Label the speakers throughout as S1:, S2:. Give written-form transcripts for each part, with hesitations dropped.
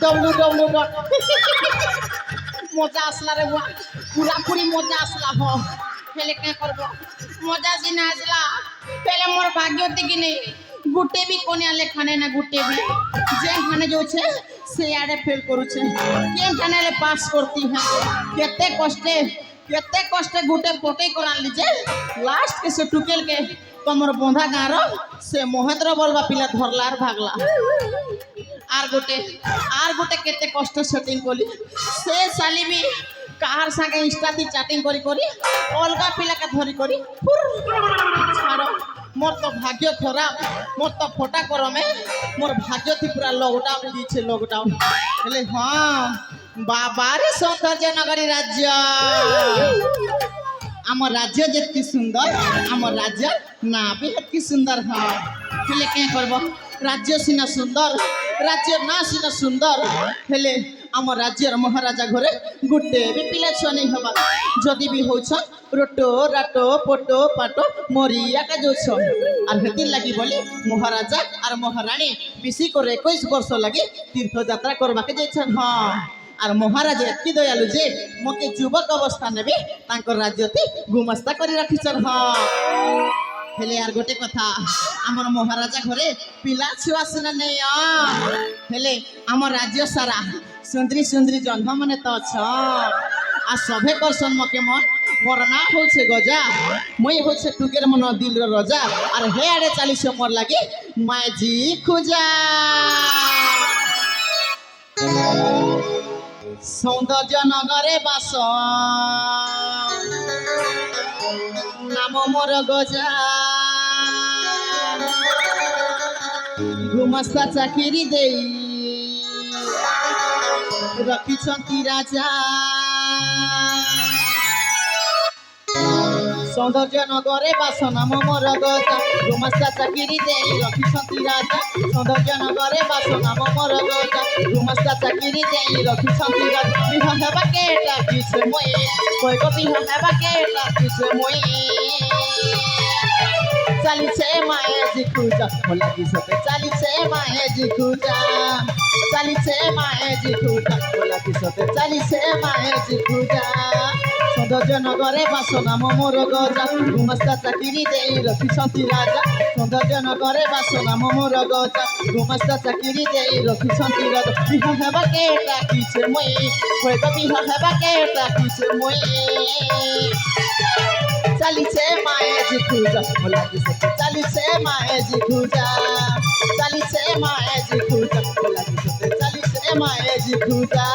S1: www. মজা আসলা রে বুয়া পুরাপুরি মজা আসলা হ হেলে কে করব মজা সিনা আসলা পেলে মোর ভাগ্য থেকে নেই গুটে भी কোনিয়া লেখানে না গুটে भी যে খানে যাচ্ছে সে আড়ে ফেল করছে কে খানে পাস করती है केते कष्टे गुटे पटे करान लीजे लास्ट के से टुकेल के कमर बंधा गाँव से महेंद्र बोलबा पिला धरलार भागला आर गोटे केते कष्ट सेटिंग कली से साली भी कार संगे इंस्टा थी चैटिंग करी करी अलगा पिला के धरी करी छाड़ो मोर तो भाग्य खराब मोर तो फोटा कर में मोर भाग्य थी पूरा लॉकडाउन दीछे लॉकडाउन हेले हाँ बाबारे सौंदर्य नगरी राज्य आम राज्य जेतकी सुंदर आम राज्य ना भी हेतकी सुंदर हाँ हेले क्या करब राज्य सिना सुंदर राज्य ना सिना सुंदर हेले आम राज्यर महाराजा घरे गुटे भी पिला छुआ नहीं हवा जदि भी होछन रोटो राटो पोटो पाटो मरिया का जो और हेतिर लगी बोली महाराजा और महारानी बिसी को 21 वर्ष लगी तीर्थ यात्रा करवा के जाइछन हाँ और महाराज एतकी दयालु जे मके युवक अवस्था ने भी तांकर राज्यते गुमस्ता करी रखिछन हाँ हेले यार गोटे कथा आमर महाराजा घरे पिला छुआ सिना नहीं हेले आम राज्य सारा सुंदरी सुंदरी जन्म मने तो आ सभे करसन मके मन मोर ना होछे गजा मई होछे टुकेर मन दिल रजा और हे आड़े चाली से मोर लागी माजी खुजा सौंदर्य नगरे बास नाम मोर गजा गुमस्ता चाकरी देई रखिछंती राजा सौंदर्य नगरे बास नाम मोर गजा गुमस्ता चाकरी देई रखिछंती राजा सौंदर्य नगरे बास नाम मोर गजा गुमस्ता चाकरी देई रखिछंती राजा बिह हेबा के डाकिछे मोई कोई को बिह हेबा के डाकिछे मोई चालीछे माए जी खुजा होला की सते चालीछे माए जी खुजा चालीछे माए जी खुजा होला की सते चालीछे माए जी खुजा सौंदर्य नगरे बास नाम मोर गजा गुमस्ता चाकरी देई रखिछंती राजा सौंदर्य नगरे बास नाम मोर गजा गुमस्ता चाकरी देई रखिछंती राजा बिह हेबा के डाकिछे मोई कोई को बिह हेबा के डाकिछे मोई चालीछे माए जी खुजा होला की सते चालीछे माए जी खुजा चालीछे माए जी खुजा होला की सते चालीछे माए जी खुजा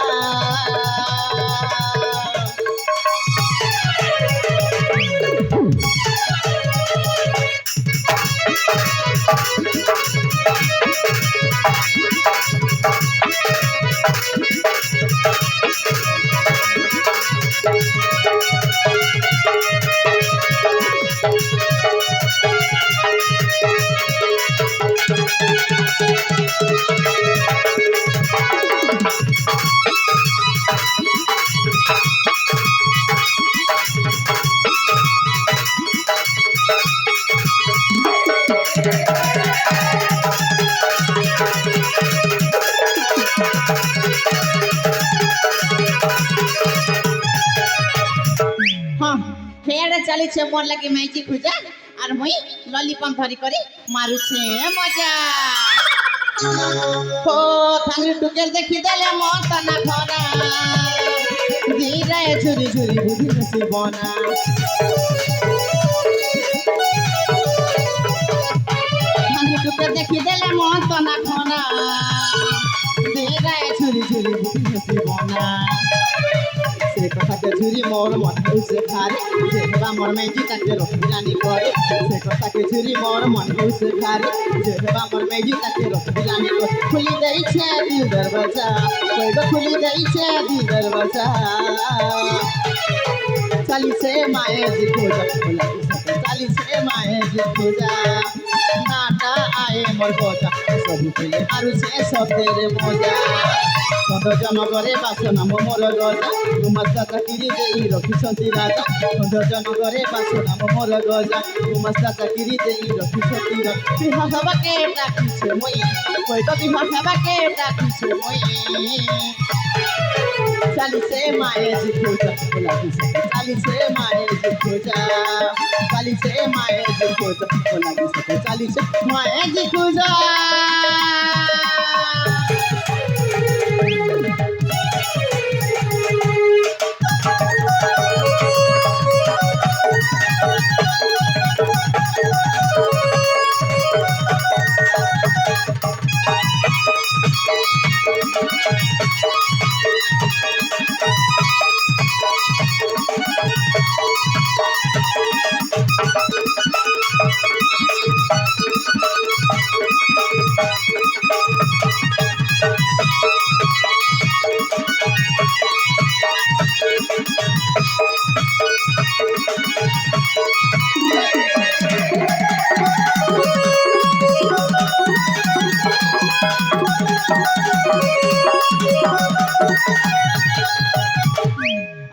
S1: चली छे मोर लगे मैची खुजा और मुई लॉलीपॉप धरी करी मारू छे मजा हो थांगरी टुकेल देखी देले मन तना खरा धीरे झुरी झुरी बुद्धि नसी बना थांगरी टुकेल देखी देले मन तना खरा धीरे झुरी झुरी बुद्धि नसी बना से कथा के झुरी मोर मन से खारे से हेबा मोर मैजी ताके रखबिलानी करे से कथा के झुरी मोर मन से खारे से हेबा मोर मैजी ताके रखबिलानी करे खुली देई छे दिल दरवाजा कोई गो खुली देई छे दिल दरवाजा चाली से माए जी खोजा बोला चाली से माए जी खोजा नाटा आए मोर खोजा सब पहले आरु से सब तेरे मोजा सौंदर्य नगरे बास नाम मोर गजा गुमस्ता चाकरी देई रखिछंती राजा सौंदर्य नगरे बास नाम मोर गजा गुमस्ता चाकरी देई रखिछंती राजा बिहा हेबा के डाकिछे मोई সহিত বিবাহ হেবাকে ডাকিছো মই চালিছে মায়ে জি পূজা লাগিছে চালিছে মায়ে জি পূজা চালিছে মায়ে জি পূজা লাগিছে চালিছে মায়ে জি পূজা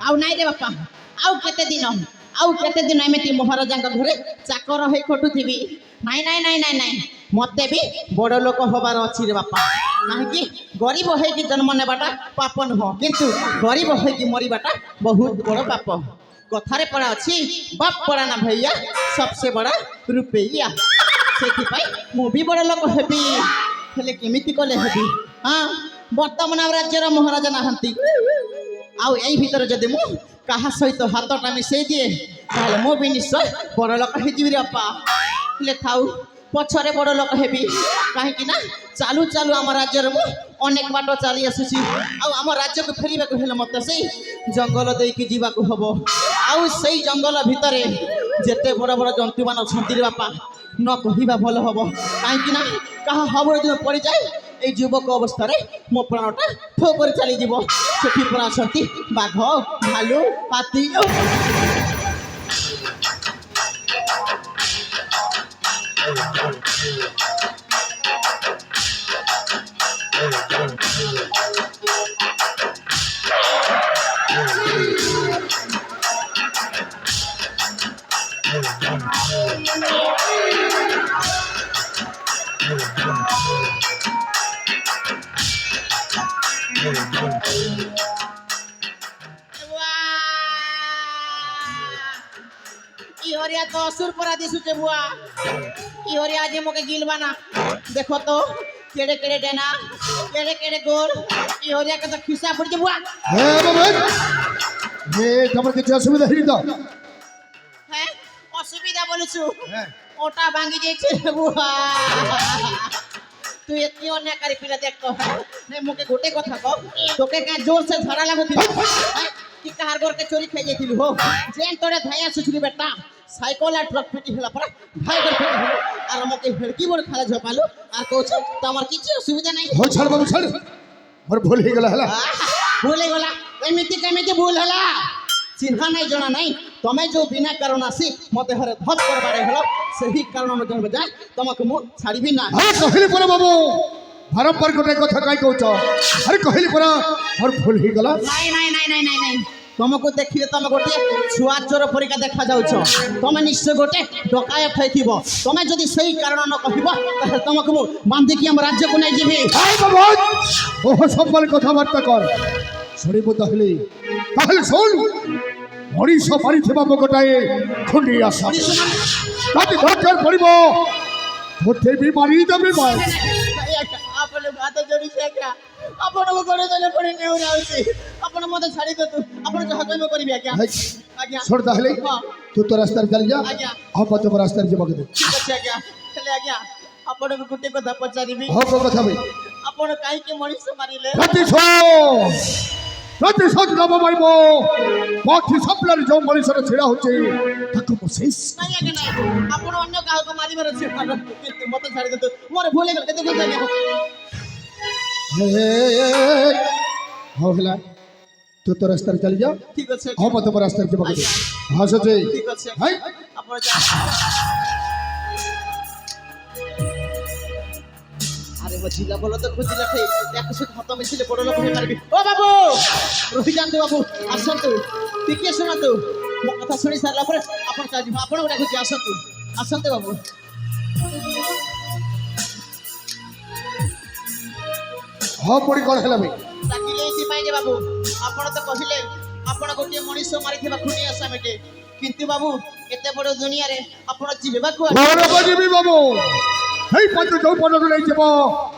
S1: ଆଉ ନାଇଁ ରେ ବାପା ଆଉ କେତେ ଦିନ ଏମିତି ମହାରାଜାଙ୍କ ଘରେ ଚାକର ହେଇ ଖଟୁଥିବି ନାଇଁ ମତେ ବି ବଡ଼ ଲୋକ ହବାର ଅଛି ରେ ବାପା କାହିଁକି ଗରିବ ହେଇକି ଜନ୍ମ ନେବାଟା ପାପ ନୁହଁ କିନ୍ତୁ ଗରିବ ହେଇକି ମରିବାଟା ବହୁତ ବଡ଼ ପାପ କଥାରେ ପରା ଅଛି ବାପ ପଡ଼ା ନା ଭैया ସବସେ ବଡ଼ା ରୁପେଇଆ ସେଥିପାଇଁ ମୁଁ ବି ବଡ଼ ଲୋକ ହେବି ହେଲେ କେମିତି କଲେ ହେବି ହଁ ବର୍ତ୍ତମାନ ଆଉ ରାଜ୍ୟର ମହାରାଜା ନାହାନ୍ତି ଆଉ ଏଇ ଭିତରେ ଯଦି ମୁଁ କାହା ସହିତ ହାତଟା ମିଶେଇ ଦିଏ ତାହେଲେ ମୁଁ ବି ନିଶ୍ଚୟ ବଡ଼ ଲୋକ ହେଇଯିବି ରେ ବାପା ହେଲେ ଥାଉ ପଛରେ ବଡ଼ ଲୋକ ହେବି କାହିଁକି ନା ଚାଲୁ ଚାଲୁ ଆମ ରାଜ୍ୟରେ ମୁଁ ଅନେକ ବାଟ ଚାଲି ଆସୁଛି ଆଉ ଆମ ରାଜ୍ୟକୁ ଫେରିବାକୁ ହେଲେ ମୋତେ ସେଇ ଜଙ୍ଗଲ ଦେଇକି ଯିବାକୁ ହବ ଆଉ ସେଇ ଜଙ୍ଗଲ ଭିତରେ ଯେତେ ବଡ଼ ବଡ଼ ଜନ୍ତୁମାନ ଅଛନ୍ତି ରେ ବାପା ନ କହିବା ଭଲ ହବ କାହିଁକି ନା କାହା ହାବୁଡ଼ ଯଦି ପଡ଼ିଯାଏ এই যুবক অবস্থায় মো প্রাণটা ঠো করে চালিয়ে সেটি পুরা অনেক বাঘ ভালু হাতি ইহরিয়া তো অসুর পরা দিশুছে বুয়া ইহরিয়া আজ মোকে গিলবানা দেখো তো কেড়ে কেড়ে ডেনা কেড়ে কেড়ে গোল ইহরিয়া কে তো খিসা পড়ছে বুয়া
S2: হ্যাঁ বাবা হে তোমার কিছু অসুবিধা হইনি তো
S1: হ্যাঁ অসুবিধা বলেছু
S2: হ্যাঁ
S1: ওটা ভাঙি যাইছে বুয়া তুই এত অন্যায়কারী পিলা দেখ তো নে মোকে গোটে কথা কও তোকে কা জোর সে ঝাড়া লাগুছিল কি কাহার ঘর কে চोरी খাই যাইছিল হো যেন তোরে ধাইয়া সুছলি বেটা সাইকেল আর ট্রাক ফেটি হলা পরে ভাই ঘর ফেটি হলো আর মোকে হেড়কি বড় খালা ঝপালো আর কইছ তোমার কিছু অসুবিধা নাই
S2: हो छाड़ बाबू छाड़ मोर भूल ही गला हला
S1: ভুল হয়ে গলা কেমিতি ভুল হলা চিহ্না নাই জনা নাই তুমি যে বিনা কারণ আসি মতে হরে ধপ করবারে হলো সেই কারণ জনবে যায় তোমাকে মু ছাড়িবি না
S2: अरे कहली पर बाबू बारंबार गोटे कथा काई कहउछ अरे कहली पर मोर भूल ही गला
S1: নাই তোমাকে দেখিলে তুমি গোটে ছুয়া চোর পরিকা দেখা যাচ্ছ তুমি নিশ্চয় গোটে ডকায়ত হইথিব তুমি যদি সেই কারণ ন কহিব তাহলে তোমাকে মু বান্ধিকি আম রাজ্যকু নাই যাবি
S2: আই বাবা ওহ সম্মান কথাবার্তা কর শুনিব তাহলে তাহলে শুন মরিষ মারিথিবা মগটায়ে খুন্ডি আসা তাতে দরকার পড়িব তোতে বি মারি দেবে ভাই
S1: আপন ভাত জড়ি শেখা আপন গোড়ে চলে পড়ে নেউ রাউছি আপন মতে ছাড়ি দে তু আপন যাহা কইম করিবি আজ্ঞা আজ্ঞা
S2: छोड़ তাহলে तू तो रास्ता चल जा
S1: আজ্ঞা
S2: हम तो रास्ता जब दे
S1: ঠিক আছে আজ্ঞা তাহলে আজ্ঞা আপন গোটে কথা পচারিবি
S2: हो কথা ভাই
S1: আপন কাইকে মনিষ মারিলে
S2: প্রতিশোধ নব মারিব বাকি সবলার যে মনিষরে ছিড়া হচ্ছে তাকে বসেস
S1: নাই আজ্ঞা নাই আপন অন্য কাউকে মারিবার আছে কিন্তু মতে ছাড়ি দে তু মোর ভুলে গেল কেতে কোন জায়গা
S2: हो हला तू तो रास्ता चल जा
S1: ঠিক আছে
S2: हम तो रास्ता जब दे हां सचे
S1: ঠিক আছে
S2: हाय
S1: আপন যা আরে বজিলা বলো তো খুঁজিলা ঠিক একশো হাত মিশিলে বড় লোক হয়ে পারবি ও বাবু রহিজান্ত বাবু আসন্তু টিকে শোনাতু ମୋ କଥା ଶୁଣି ସାରିଲା ପରେ ଆପଣ ଚାଲିଯିବ ଆପଣଙ୍କୁ ଡାକୁଛି ଆସନ୍ତୁ ବାବୁ
S2: ହଁ ପଡ଼ି କ'ଣ ହେଲା ବେ?
S1: ଡାକିଲେ ଏଇଥିପାଇଁ ଯେ ବାବୁ ଆପଣ ତ କହିଲେ ଆପଣ ଗୋଟିଏ ମଣିଷ ମାରିଥିବା ଖୁନି ଆସାମୀଟେ, କିନ୍ତୁ ବାବୁ ଏତେ ବଡ଼ ଦୁନିଆରେ ଆପଣ ଯିବେ ବା କୁଆଡ଼େ?
S2: ଘରକୁ ଯିବି ବାବୁ। ହେଇ ପାଞ୍ଚ ଯୋଉ ପଦକୁ ନେଇଯିବ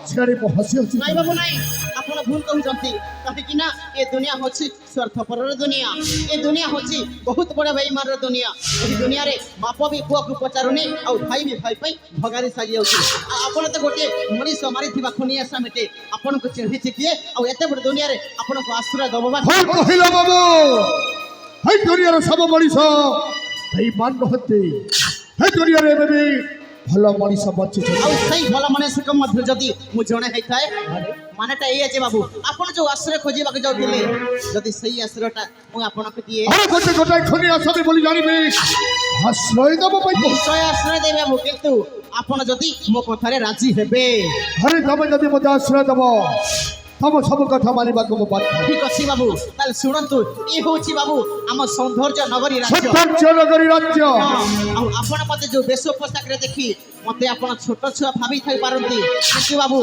S2: ସିଆଡ଼େ ମୁଁ ହସି ହସି
S1: ନାଇଁ ବାବୁ ନାଇଁ, ଆପଣ ଭୁଲ କହୁଛନ୍ତି। କାହିଁକି ନା ଏ ଦୁନିଆ ହଉଛି ସ୍ୱାର୍ଥପରର ଦୁନିଆ। ଏ ଦୁନିଆ ହଉଛି ବହୁତ ବଡ଼ ବେଇମାନର ଦୁନିଆ। ଏହି ଦୁନିଆରେ ବାପ ବି ପୁଅକୁ ପଚାରୁନି, ଆଉ ଭାଇ ବି ଭାଇ ପାଇଁ ଭଗାରି ସାରିଯାଉଛି। ଆଉ ଆପଣ ତ ଗୋଟିଏ ମଣିଷ ମାରିଥିବା ଖୁନି ଆସାମୀଟେ, ଆପଣଙ୍କୁ ଚିହ୍ନିଛି କିଏ? ଆଉ ଏତେ ବଡ଼ ଦୁନିଆରେ ଆପଣଙ୍କୁ ଆଶ୍ରୟ ଦେବ ବା
S2: ହଁ କହିଲ ବାବୁ। ହେଇ ଦୁନିଆର ସବୁ ମଣିଷ ବେଇମାନ ନୁହନ୍ତି। ହେ ଦୁନିଆରେ ଏବେ ବି ଭଲ ମଣିଷ ବଞ୍ଚିଛନ୍ତି।
S1: ଆଉ ସେଇ ଭଲ ମଣିଷଙ୍କ ମଧ୍ୟ ଯଦି ମୁଁ ଜଣେ ହେଇଥାଏ, ମାନେଟା ଏଇଆ ଯେ ବାବୁ ଆପଣ ଯୋଉ ଆଶ୍ରୟ ଖୋଜିବାକୁ ଯାଉଥିଲେ, ଯଦି ସେଇ ଆଶ୍ରୟଟା ମୁଁ ଆପଣଙ୍କୁ ଦିଏ,
S2: ଆରେ ଗୋଟେ ଗୋଟାଏ ଖନି ଆସାମୀ ବୋଲି ଜାଣିବି ଆଶ୍ରୟ ଦେବ ପାଇଁ।
S1: ନିଶ୍ଚୟ ଆଶ୍ରୟ ଦେବେ ବାବୁ, କିନ୍ତୁ ଆପଣ ଯଦି ମୋ କଥାରେ ରାଜି ହେବେ।
S2: ଆରେ ତମେ ଯଦି ମୋତେ ଆଶ୍ରୟ ଦେବ ତମ ସବୁ କଥା ମାନିବାକୁ ମୁଁ ବାଧ୍ୟ।
S1: ଠିକ ଅଛି ବାବୁ, ତାହେଲେ ଶୁଣନ୍ତୁ, ଇଏ ହଉଛି ବାବୁ ଆମ ସୌନ୍ଦର୍ଯ୍ୟ ନଗରୀ ରାଜ୍ୟ।
S2: ସୌନ୍ଦର୍ଯ୍ୟନଗରୀ ରାଜ୍ୟ।
S1: ହଁ, ଆଉ ଆପଣ ମତେ ଯୋଉ ବେଶ ପୋଷାକରେ ଦେଖି ମତେ ଆପଣ ଛୋଟ ଛୁଆ ଭାବି ଥାଇ ପାରନ୍ତି, କିନ୍ତୁ ବାବୁ